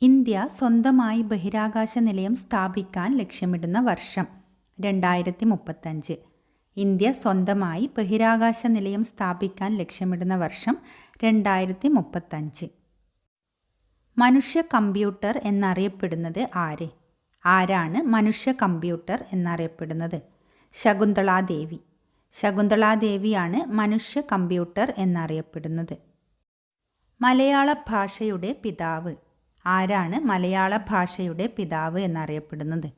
India സ്വന്തമായി ബഹിരാകാശ നിലയം സ്ഥാപിക്കാൻ ലക്ഷ്യമിടുന്ന വർഷം 2035. ഇന്ത്യ സ്വന്തമായി ബഹിരാകാശ നിലയം സ്ഥാപിക്കാൻ ലക്ഷ്യമിടുന്ന വർഷം 2035. മനുഷ്യ കമ്പ്യൂട്ടർ എന്നറിയപ്പെടുന്നത് ആര്? ആരാണ് മനുഷ്യ കമ്പ്യൂട്ടർ എന്നറിയപ്പെടുന്നത്? ശകുന്തളാദേവി. ശകുന്തളാദേവിയാണ് മനുഷ്യ കമ്പ്യൂട്ടർ എന്നറിയപ്പെടുന്നത്. മലയാള ഭാഷയുടെ പിതാവ്. ആരാണ് മലയാള ഭാഷയുടെ പിതാവ് എന്നറിയപ്പെടുന്നത്?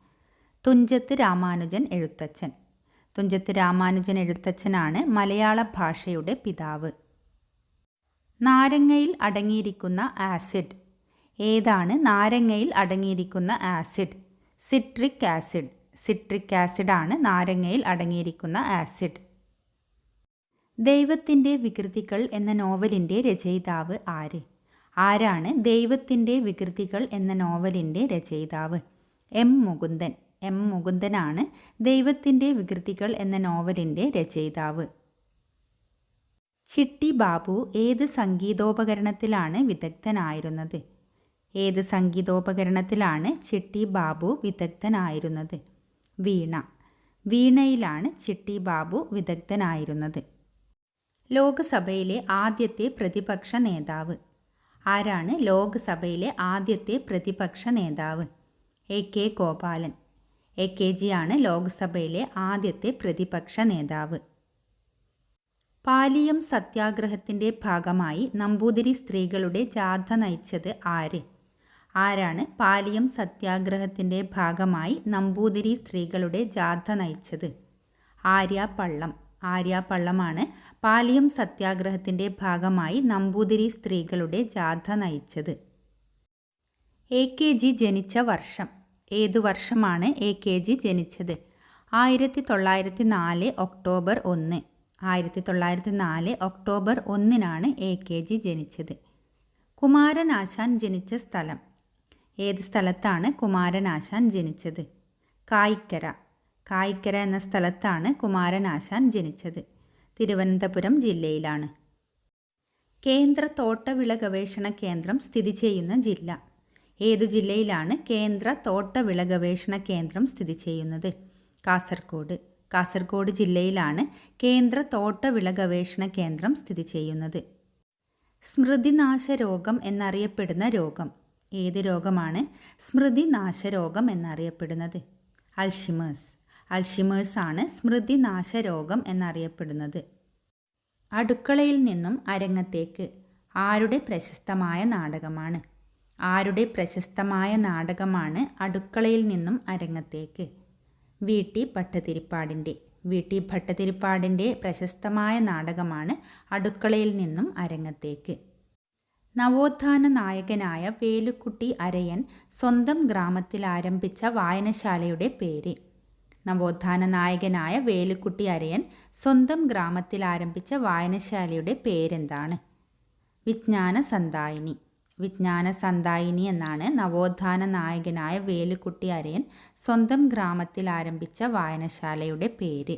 തുഞ്ചത്ത് രാമാനുജൻ എഴുത്തച്ഛൻ. തുഞ്ചത്ത് രാമാനുജൻ എഴുത്തച്ഛനാണ് മലയാള ഭാഷയുടെ പിതാവ്. നാരങ്ങയിൽ അടങ്ങിയിരിക്കുന്ന ആസിഡ്. ഏതാണ് നാരങ്ങയിൽ അടങ്ങിയിരിക്കുന്ന ആസിഡ്? Citric acid. സിട്രിക് ആസിഡാണ് നാരങ്ങയിൽ അടങ്ങിയിരിക്കുന്ന ആസിഡ്. ദൈവത്തിൻ്റെ വികൃതികൾ എന്ന നോവലിൻ്റെ രചയിതാവ് ആര്? ആരാണ് ദൈവത്തിൻ്റെ വികൃതികൾ എന്ന നോവലിൻ്റെ രചയിതാവ്? എം മുകുന്ദൻ. എം മുകുന്ദനാണ് ദൈവത്തിൻ്റെ വികൃതികൾ എന്ന നോവലിൻ്റെ രചയിതാവ്. ചിട്ടി ബാബു ഏത് സംഗീതോപകരണത്തിലാണ് വിദഗ്ധനായിരുന്നത്? ഏത് സംഗീതോപകരണത്തിലാണ് ചിട്ടി ബാബു വിദഗ്ധനായിരുന്നത്? വീണ. വീണയിലാണ് ചിട്ടി ബാബു വിദഗ്ധനായിരുന്നത്. ലോകസഭയിലെ ആദ്യത്തെ പ്രതിപക്ഷ നേതാവ്. ആരാണ് ലോകസഭയിലെ ആദ്യത്തെ പ്രതിപക്ഷ നേതാവ്? A K Gopalan. A K ജിയാണ് ലോകസഭയിലെ ആദ്യത്തെ പ്രതിപക്ഷ നേതാവ്. പാലിയം സത്യാഗ്രഹത്തിൻ്റെ ഭാഗമായി നമ്പൂതിരി സ്ത്രീകളുടെ ജാഥ നയിച്ചത് ആര്? ആരാണ് പാലിയം സത്യാഗ്രഹത്തിൻ്റെ ഭാഗമായി നമ്പൂതിരി സ്ത്രീകളുടെ ജാഥ നയിച്ചത്? ആര്യ പള്ളം. ആര്യ പള്ളമാണ് പാലിയം സത്യാഗ്രഹത്തിൻ്റെ ഭാഗമായി നമ്പൂതിരി സ്ത്രീകളുടെ ജാഥ നയിച്ചത്. എ കെ ജി ജനിച്ച വർഷം. ഏതു വർഷമാണ് എ കെ ജി ജനിച്ചത്? 1904 October 1. 1904 October 1 A K G ജനിച്ചത്. കുമാരനാശാൻ ജനിച്ച സ്ഥലം. ഏത് സ്ഥലത്താണ് കുമാരനാശാൻ ജനിച്ചത്? കായിക്കര. കായിക്കര എന്ന സ്ഥലത്താണ് കുമാരനാശാൻ ജനിച്ചത്. തിരുവനന്തപുരം ജില്ലയിലാണ്. കേന്ദ്ര തോട്ടവിള ഗവേഷണ കേന്ദ്രം സ്ഥിതി ചെയ്യുന്ന ജില്ല. ഏതു ജില്ലയിലാണ് കേന്ദ്ര തോട്ടവിള ഗവേഷണ കേന്ദ്രം സ്ഥിതി ചെയ്യുന്നത്? കാസർഗോഡ്. കാസർഗോഡ് ജില്ലയിലാണ് കേന്ദ്ര തോട്ടവിള ഗവേഷണ കേന്ദ്രം സ്ഥിതി ചെയ്യുന്നത്. സ്മൃതിനാശരോഗം എന്നറിയപ്പെടുന്ന രോഗം. ഏത് രോഗമാണ് സ്മൃതിനാശരോഗം എന്നറിയപ്പെടുന്നത്? അൾഷിമേഴ്സ്. അൾഷിമേഴ്സ് ആണ് സ്മൃതിനാശരോഗം എന്നറിയപ്പെടുന്നത്. അടുക്കളയിൽ നിന്നും അരങ്ങത്തേക്ക് ആരുടെ പ്രശസ്തമായ നാടകമാണ്? ആരുടെ പ്രശസ്തമായ നാടകമാണ് അടുക്കളയിൽ നിന്നും അരങ്ങത്തേക്ക്? വി ടി ഭട്ടതിരിപ്പാടിൻ്റെ. വി ടി ഭട്ടതിരിപ്പാടിൻ്റെ പ്രശസ്തമായ നാടകമാണ് അടുക്കളയിൽ നിന്നും അരങ്ങത്തേക്ക്. നവോത്ഥാന നായകനായ വേലുക്കുട്ടി അരയൻ സ്വന്തം ഗ്രാമത്തിൽ ആരംഭിച്ച വായനശാലയുടെ പേര്? നവോത്ഥാന നായകനായ വേലുക്കുട്ടി അരയൻ സ്വന്തം ഗ്രാമത്തിൽ ആരംഭിച്ച വായനശാലയുടെ പേരെന്താണ്? വിജ്ഞാന സന്തായിനി. വിജ്ഞാന സന്തായിനി എന്നാണ് നവോത്ഥാന നായകനായ വേലുക്കുട്ടി അരയൻ സ്വന്തം ഗ്രാമത്തിൽ ആരംഭിച്ച വായനശാലയുടെ പേര്.